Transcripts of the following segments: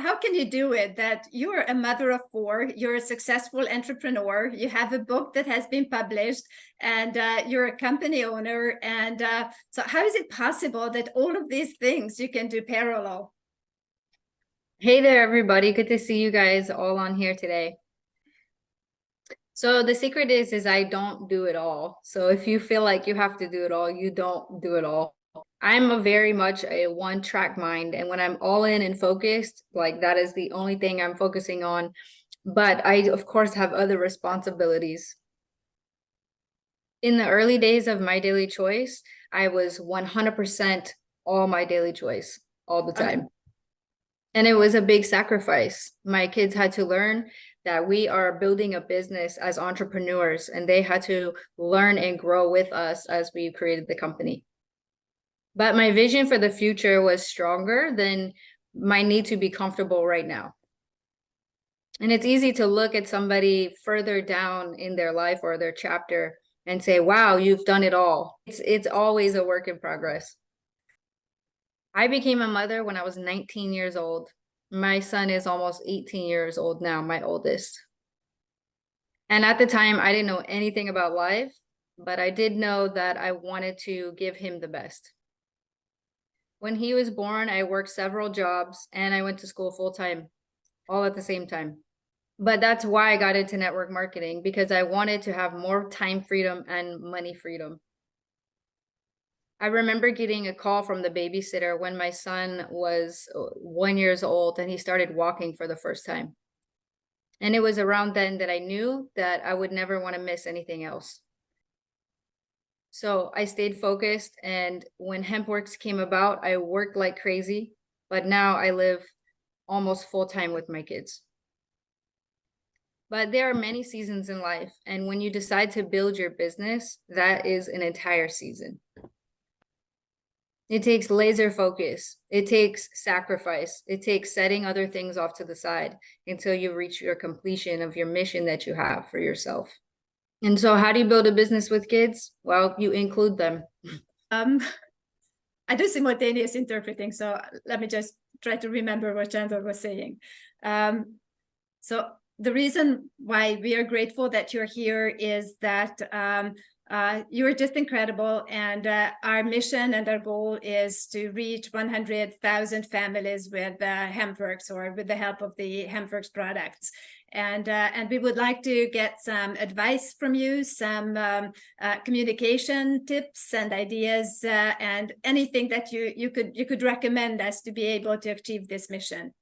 how can you do it? That you're a mother of four, you're a successful entrepreneur, you have a book that has been published, and you're a company owner. And so how is it possible that all of these things you can do parallel? Hey there, everybody. Good to see you guys all on here today. So the secret is I don't do it all. So if you feel like you have to do it all, you don't do it all. I'm a very much a one-track mind, and when I'm all in and focused, like that is the only thing I'm focusing on. But I, of course, have other responsibilities. In the early days of My Daily Choice, I was 100% all My Daily Choice all the Okay. time. And it was a big sacrifice. My kids had to learn that we are building a business as entrepreneurs, and they had to learn and grow with us as we created the company. But my vision for the future was stronger than my need to be comfortable right now. And it's easy to look at somebody further down in their life or their chapter and say, wow, you've done it all. It's always a work in progress. I became a mother when I was 19 years old. My son is almost 18 years old now, my oldest. And at the time, I didn't know anything about life, but I did know that I wanted to give him the best. When he was born, I worked several jobs and I went to school full time, all at the same time. But that's why I got into network marketing, because I wanted to have more time freedom and money freedom. I remember getting a call from the babysitter when my son was 1 year old and he started walking for the first time. And it was around then that I knew that I would never want to miss anything else. So I stayed focused, and when HempWorks came about, I worked like crazy, but now I live almost full time with my kids. But there are many seasons in life, and when you decide to build your business, that is an entire season. It takes laser focus. It takes sacrifice. It takes setting other things off to the side until you reach your completion of your mission that you have for yourself. And so how do you build a business with kids? Well, you include them. Um, I do simultaneous interpreting, so let me just try to remember what Chandler was saying. So the reason why we are grateful that you're here is that you're just incredible, and our mission and our goal is to reach 100,000 families with HempWorks, or with the help of the HempWorks products. And we would like to get some advice from you, some communication tips and ideas, and anything that you could recommend us to be able to achieve this mission.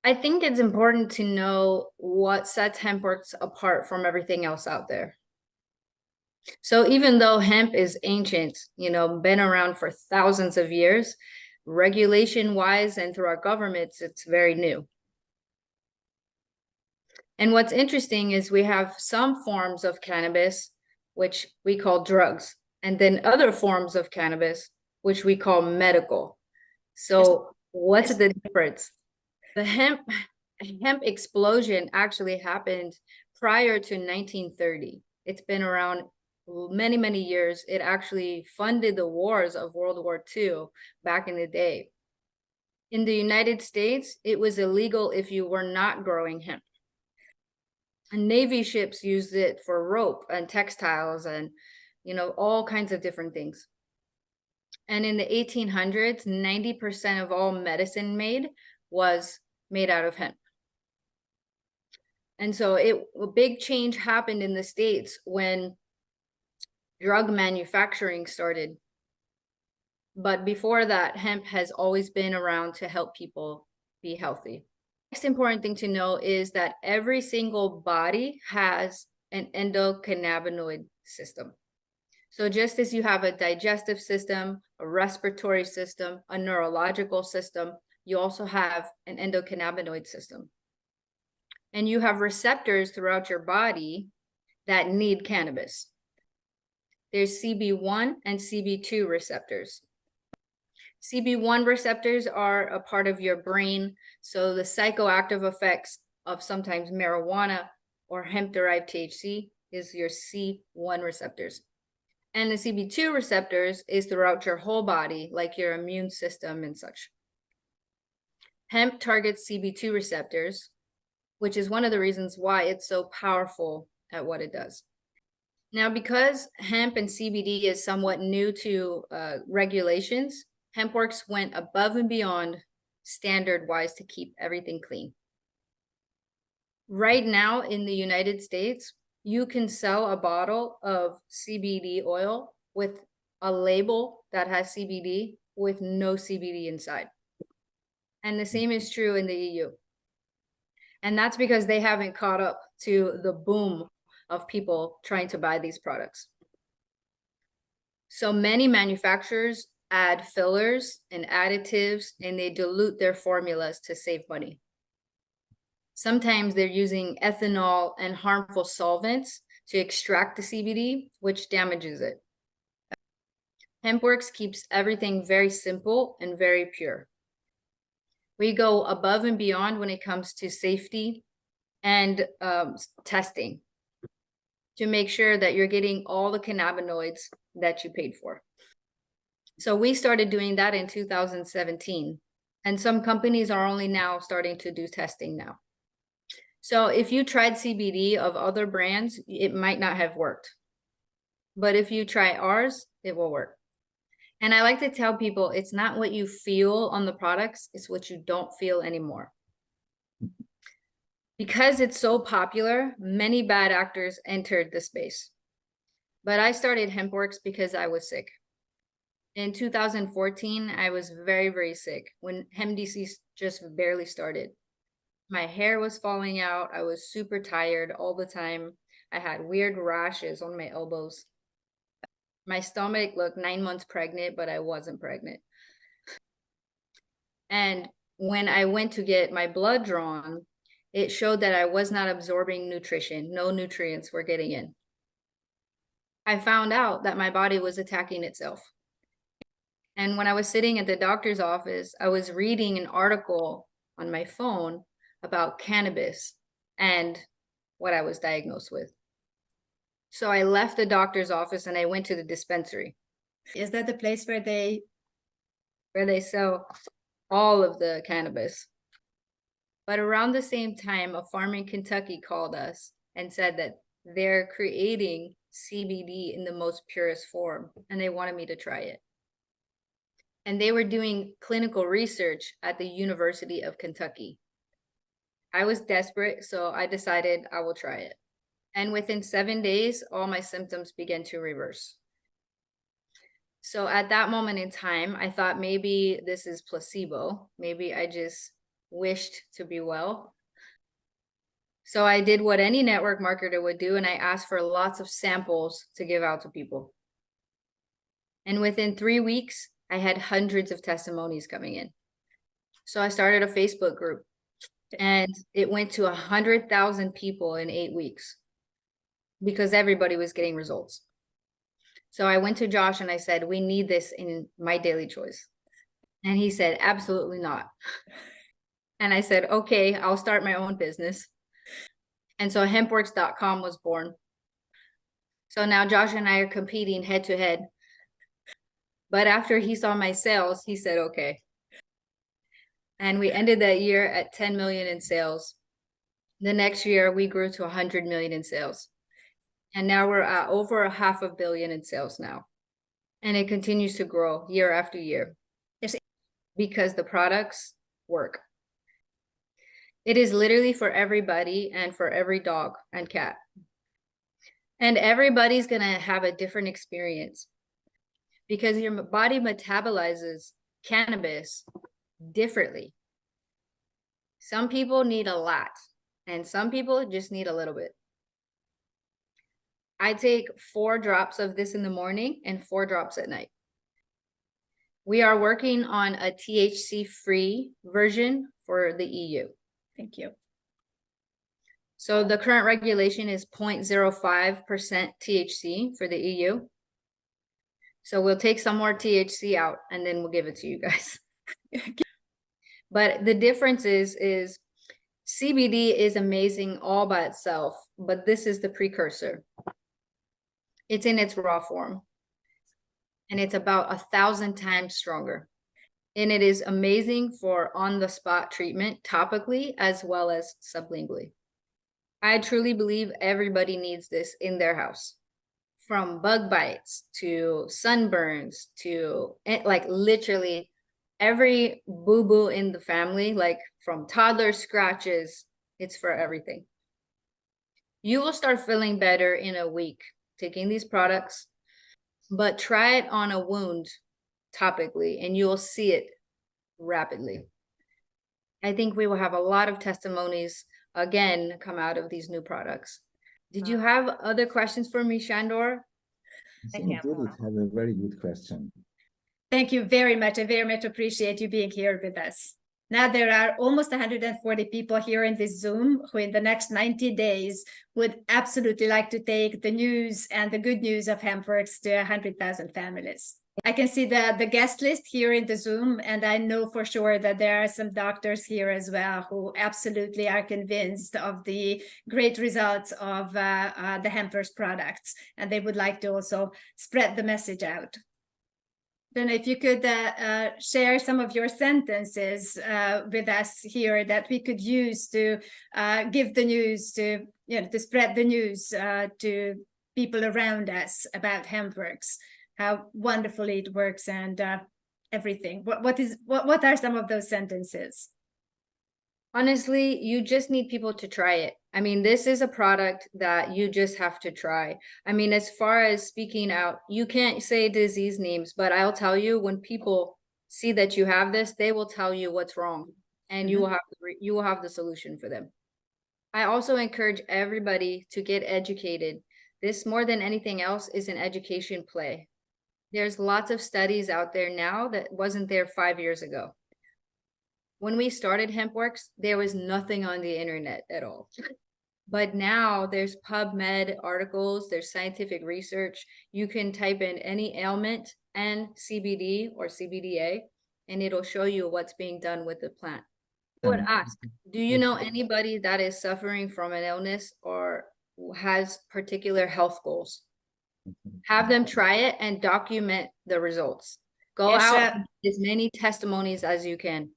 I think it's important to know what sets HempWorks apart from everything else out there. So even though hemp is ancient, been around for thousands of years, regulation wise and through our governments, it's very new. And what's interesting is we have some forms of cannabis, which we call drugs, and then other forms of cannabis, which we call medical. So what's the difference? The hemp explosion actually happened prior to 1930. It's been around many, many years. It actually funded the wars of World War II back in the day. In the United States, it was illegal if you were not growing hemp. And Navy ships used it for rope and textiles and, all kinds of different things. And in the 1800s, 90% of all medicine made was made out of hemp. And so a big change happened in the States when drug manufacturing started. But before that, hemp has always been around to help people be healthy. Next important thing to know is that every single body has an endocannabinoid system. So just as you have a digestive system, a respiratory system, a neurological system, you also have an endocannabinoid system. And you have receptors throughout your body that need cannabis. There's CB1 and CB2 receptors. CB1 receptors are a part of your brain. So the psychoactive effects of sometimes marijuana or hemp-derived THC is your C1 receptors. And the CB2 receptors is throughout your whole body, like your immune system and such. Hemp targets CB2 receptors, which is one of the reasons why it's so powerful at what it does. Now, because hemp and CBD is somewhat new to regulations, HempWorks went above and beyond standard-wise to keep everything clean. Right now in the United States, you can sell a bottle of CBD oil with a label that has CBD with no CBD inside. And the same is true in the EU. And that's because they haven't caught up to the boom of people trying to buy these products. So many manufacturers add fillers and additives, and they dilute their formulas to save money. Sometimes they're using ethanol and harmful solvents to extract the CBD, which damages it. HempWorks keeps everything very simple and very pure. We go above and beyond when it comes to safety and testing to make sure that you're getting all the cannabinoids that you paid for. So we started doing that in 2017, and some companies are only now starting to do testing now. So if you tried CBD of other brands, it might not have worked. But if you try ours, it will work. And I like to tell people, it's not what you feel on the products, it's what you don't feel anymore. Because it's so popular, many bad actors entered the space. But I started HempWorks because I was sick. In 2014, I was very, very sick when HempDC just barely started. My hair was falling out. I was super tired all the time. I had weird rashes on my elbows. My stomach looked 9 months pregnant, but I wasn't pregnant. And when I went to get my blood drawn, it showed that I was not absorbing nutrition. No nutrients were getting in. I found out that my body was attacking itself. And when I was sitting at the doctor's office, I was reading an article on my phone about cannabis and what I was diagnosed with. So I left the doctor's office and I went to the dispensary. Is that the place where they sell all of the cannabis? But around the same time, a farm in Kentucky called us and said that they're creating CBD in the most purest form, and they wanted me to try it. And they were doing clinical research at the University of Kentucky. I was desperate, so I decided I will try it. And within 7 days, all my symptoms began to reverse. So at that moment in time, I thought maybe this is placebo. Maybe I just wished to be well. So I did what any network marketer would do, and I asked for lots of samples to give out to people. And within 3 weeks, I had hundreds of testimonies coming in. So I started a Facebook group, and it went to 100,000 people in 8 weeks because everybody was getting results. So I went to Josh and I said, we need this in My Daily Choice. And he said, absolutely not. And I said, okay, I'll start my own business. And so hempworks.com was born. So now Josh and I are competing head to head. But after he saw my sales, he said, okay. And we ended that year at 10 million in sales. The next year, we grew to 100 million in sales. And now we're at over $500 million in sales now. And it continues to grow year after year. Yes. Because the products work. It is literally for everybody and for every dog and cat. And everybody's going to have a different experience because your body metabolizes cannabis differently. Some people need a lot, and some people just need a little bit. I take 4 drops of this in the morning and 4 drops at night. We are working on a THC-free version for the EU. Thank you. So the current regulation is 0.05% THC for the EU. So we'll take some more THC out and then we'll give it to you guys. But the difference is CBD is amazing all by itself, but this is the precursor. It's in its raw form. And it's about 1,000 times stronger. And it is amazing for on-the-spot treatment topically as well as sublingually. I truly believe everybody needs this in their house, from bug bites to sunburns to like literally every boo-boo in the family, like from toddler scratches, it's for everything. You will start feeling better in a week taking these products, but try it on a wound topically and you will see it rapidly. I think we will have a lot of testimonies again come out of these new products. Did you have other questions for me, Shandor? I think Judith has a very good question. Thank you very much. I very much appreciate you being here with us. Now there are almost 140 people here in this Zoom who in the next 90 days would absolutely like to take the news and the good news of HempWorx to 100,000 families. I can see the guest list here in the Zoom, and I know for sure that there are some doctors here as well who absolutely are convinced of the great results of the HempWorx products, and they would like to also spread the message out. Then if you could share some of your sentences with us here that we could use to give the news to, to spread the news to people around us about HempWorx, how wonderfully it works and everything. What are some of those sentences? Honestly, you just need people to try it. I mean, this is a product that you just have to try. I mean, as far as speaking out, you can't say disease names, but I'll tell you, when people see that you have this, they will tell you what's wrong, and you will have the solution for them. I also encourage everybody to get educated. This, more than anything else, is an education play. There's lots of studies out there now that wasn't there 5 years ago. When we started HempWorx, there was nothing on the internet at all. But now there's PubMed articles, there's scientific research. You can type in any ailment and CBD or CBDA, and it'll show you what's being done with the plant. I would ask, do you know anybody that is suffering from an illness or has particular health goals? Have them try it and document the results. Go out and get as many testimonies as you can.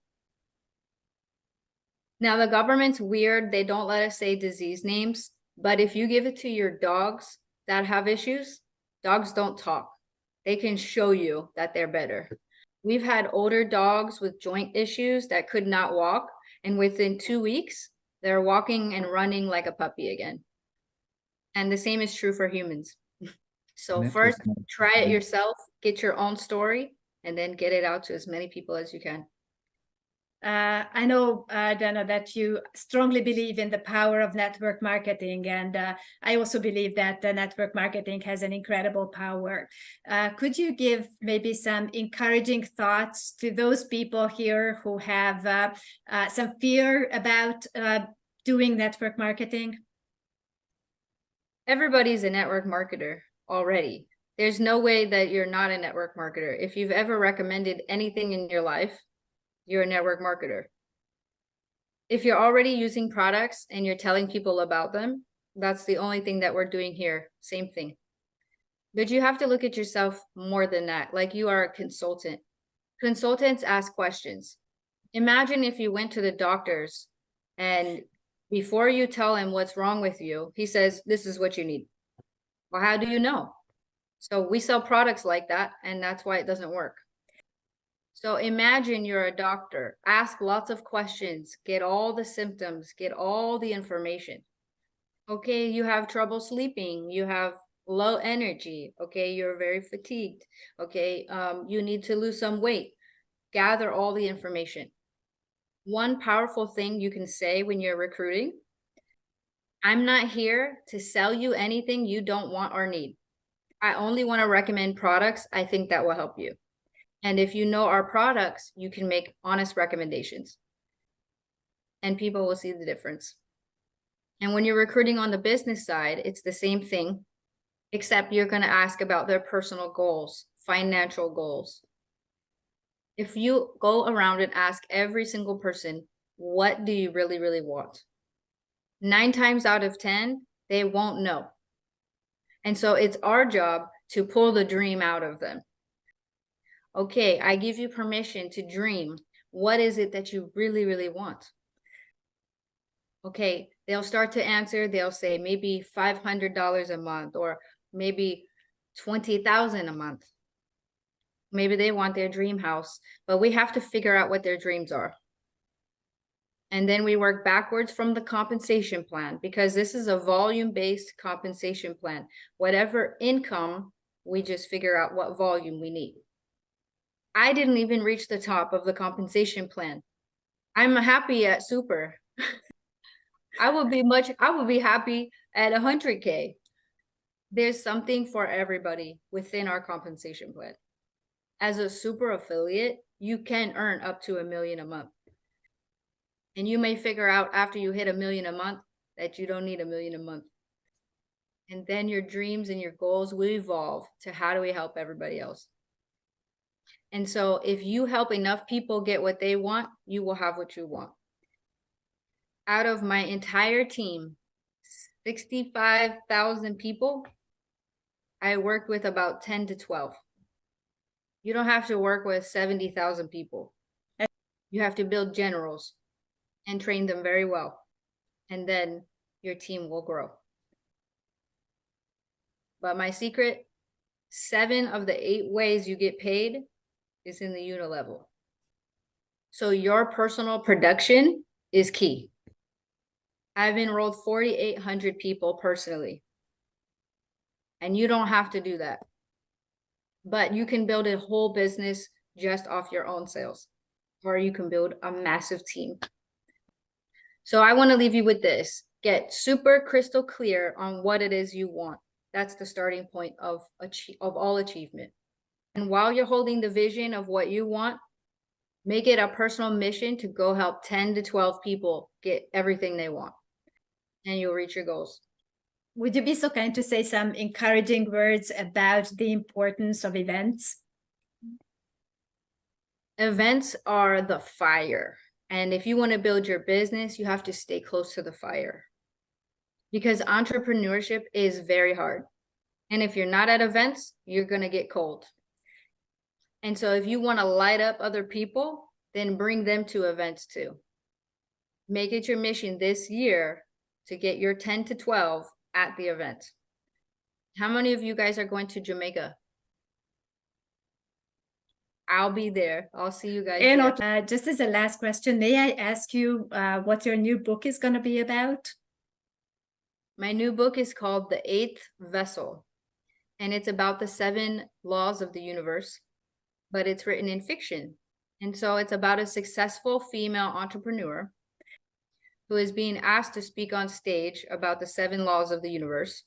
Now, the government's weird. They don't let us say disease names, but if you give it to your dogs that have issues, dogs don't talk. They can show you that they're better. We've had older dogs with joint issues that could not walk, and within 2 weeks, they're walking and running like a puppy again. And the same is true for humans. So first, try it yourself, get your own story, and then get it out to as many people as you can. I know, Dana, that you strongly believe in the power of network marketing, and I also believe that the network marketing has an incredible power. Could you give maybe some encouraging thoughts to those people here who have some fear about doing network marketing? Everybody's a network marketer already. There's no way that you're not a network marketer. If you've ever recommended anything in your life, you're a network marketer. If you're already using products and you're telling people about them, that's the only thing that we're doing here. Same thing. But you have to look at yourself more than that. Like, you are a consultant. Consultants ask questions. Imagine if you went to the doctors and before you tell him what's wrong with you, he says, this is what you need. Well, how do you know? So we sell products like that, and that's why it doesn't work. So imagine you're a doctor, ask lots of questions, get all the symptoms, get all the information. Okay, you have trouble sleeping, you have low energy, okay, you're very fatigued, okay, you need to lose some weight. Gather all the information. One powerful thing you can say when you're recruiting: I'm not here to sell you anything you don't want or need. I only want to recommend products I think that will help you. And if you know our products, you can make honest recommendations. And people will see the difference. And when you're recruiting on the business side, it's the same thing, except you're going to ask about their personal goals, financial goals. If you go around and ask every single person, what do you really, really want? 9 times out of 10, they won't know. And so it's our job to pull the dream out of them. Okay, I give you permission to dream. What is it that you really, really want? Okay, they'll start to answer. They'll say maybe $500 a month, or maybe 20,000 a month. Maybe they want their dream house, but we have to figure out what their dreams are. And then we work backwards from the compensation plan, because this is a volume-based compensation plan. Whatever income, we just figure out what volume we need. I didn't even reach the top of the compensation plan. I'm happy at super. I would be happy at 100K. There's something for everybody within our compensation plan. As a super affiliate, you can earn up to $1 million a month. And you may figure out after you hit $1 million a month that you don't need $1 million a month. And then your dreams and your goals will evolve to how do we help everybody else? And so if you help enough people get what they want, you will have what you want. Out of my entire team, 65,000 people, I worked with about 10 to 12. You don't have to work with 70,000 people. You have to build generals and train them very well. And then your team will grow. But my secret, 7 of the 8 ways you get paid is in the unilevel. So your personal production is key. I've enrolled 4,800 people personally. And you don't have to do that. But you can build a whole business just off your own sales, or you can build a massive team. So I want to leave you with this. Get super crystal clear on what it is you want. That's the starting point of all achievement. And while you're holding the vision of what you want, make it a personal mission to go help 10 to 12 people get everything they want. And you'll reach your goals. Would you be so kind to say some encouraging words about the importance of events? Events are the fire. And if you want to build your business, you have to stay close to the fire. Because entrepreneurship is very hard. And if you're not at events, you're going to get cold. And so if you want to light up other people, then bring them to events too. Make it your mission this year to get your 10 to 12 at the event. How many of you guys are going to Jamaica? I'll be there. I'll see you guys there. Just as a last question, may I ask you what your new book is going to be about? My new book is called The Eighth Vessel, and it's about the 7 laws of the universe, but it's written in fiction. And so it's about a successful female entrepreneur who is being asked to speak on stage about the 7 laws of the universe.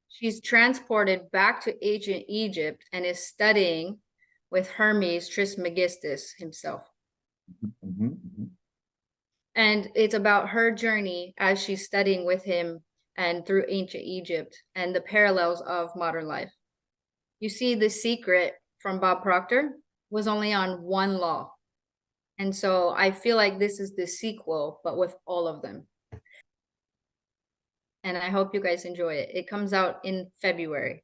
She's transported back to ancient Egypt and is studying with Hermes Trismegistus himself. Mm-hmm, mm-hmm. And it's about her journey as she's studying with him and through ancient Egypt and the parallels of modern life. You see, The Secret from Bob Proctor was only on 1 law. And so I feel like this is the sequel, but with all of them. And I hope you guys enjoy it. It comes out in February.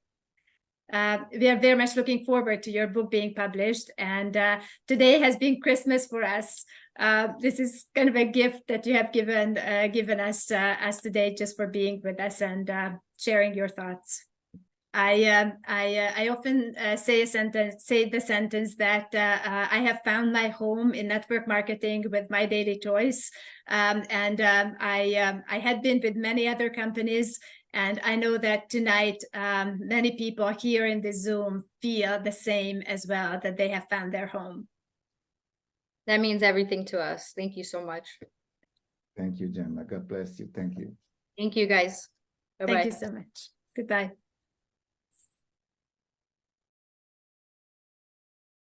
We are very much looking forward to your book being published. And today has been Christmas for us. This is kind of a gift that you have given us today, just for being with us and sharing your thoughts. I often say the sentence that I have found my home in network marketing with My Daily Choice, I had been with many other companies, and I know that tonight many people here in the Zoom feel the same as well, that they have found their home. That means everything to us. Thank you so much. Thank you, Gemma. God bless you. Thank you. Thank you, guys. Bye-bye. Thank you so much. Goodbye.